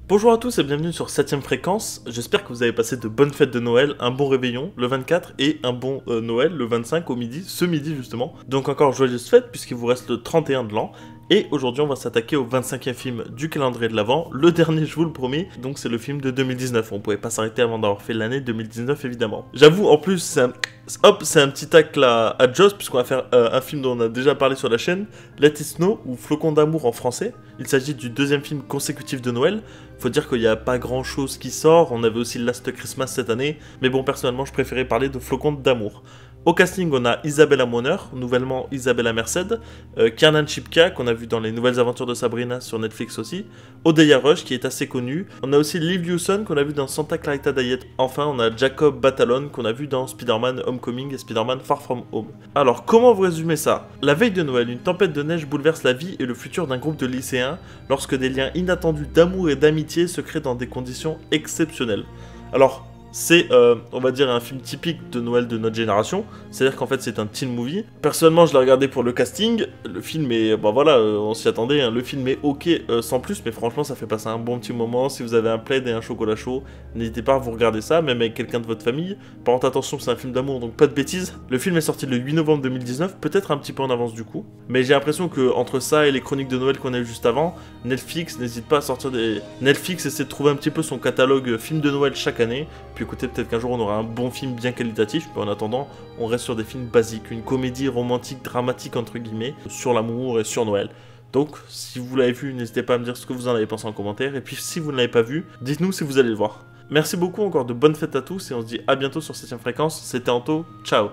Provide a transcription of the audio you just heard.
Bonjour à tous et bienvenue sur 7ème fréquence, j'espère que vous avez passé de bonnes fêtes de Noël, un bon réveillon le 24 et un bon Noël le 25 au midi, ce midi justement. Donc encore joyeuses fêtes puisqu'il vous reste le 31 de l'an. Et aujourd'hui on va s'attaquer au 25e film du calendrier de l'Avent, le dernier je vous le promets, donc c'est le film de 2019, on pouvait pas s'arrêter avant d'avoir fait l'année 2019 évidemment. J'avoue en plus c'est un petit tacle à Joss puisqu'on va faire un film dont on a déjà parlé sur la chaîne, Let It Snow ou Flocon d'amour en français. Il s'agit du deuxième film consécutif de Noël. Faut dire qu'il n'y a pas grand chose qui sort, on avait aussi Last Christmas cette année, mais bon personnellement je préférais parler de Flocon d'amour. Au casting, on a Isabella Moner, nouvellement Isabella Merced, Kiernan Shipka, qu'on a vu dans les nouvelles aventures de Sabrina sur Netflix aussi, Odeya Rush, qui est assez connu. On a aussi Liv Uson, qu'on a vu dans Santa Clarita Diet. Enfin, on a Jacob Batalon, qu'on a vu dans Spider-Man Homecoming et Spider-Man Far From Home. Alors, comment vous résumer ça? La veille de Noël, une tempête de neige bouleverse la vie et le futur d'un groupe de lycéens, lorsque des liens inattendus d'amour et d'amitié se créent dans des conditions exceptionnelles. Alors, c'est, on va dire, un film typique de Noël de notre génération. C'est-à-dire qu'en fait, c'est un teen movie. Personnellement, je l'ai regardé pour le casting. Le film est, bah voilà, on s'y attendait. Hein. Le film est ok sans plus, mais franchement, ça fait passer un bon petit moment. Si vous avez un plaid et un chocolat chaud, n'hésitez pas à vous regarder ça, même avec quelqu'un de votre famille. Par contre, attention, c'est un film d'amour, donc pas de bêtises. Le film est sorti le 8 novembre 2019, peut-être un petit peu en avance du coup. Mais j'ai l'impression que entre ça et les chroniques de Noël qu'on a eu juste avant, Netflix n'hésite pas à sortir des... Netflix essaie de trouver un petit peu son catalogue film de Noël chaque année. Puis écoutez, peut-être qu'un jour on aura un bon film bien qualitatif, mais en attendant, on reste sur des films basiques, une comédie romantique, dramatique entre guillemets, sur l'amour et sur Noël. Donc, si vous l'avez vu, n'hésitez pas à me dire ce que vous en avez pensé en commentaire, et puis si vous ne l'avez pas vu, dites-nous si vous allez le voir. Merci beaucoup, encore de bonnes fêtes à tous, et on se dit à bientôt sur 7ème fréquence, c'était Anto, ciao.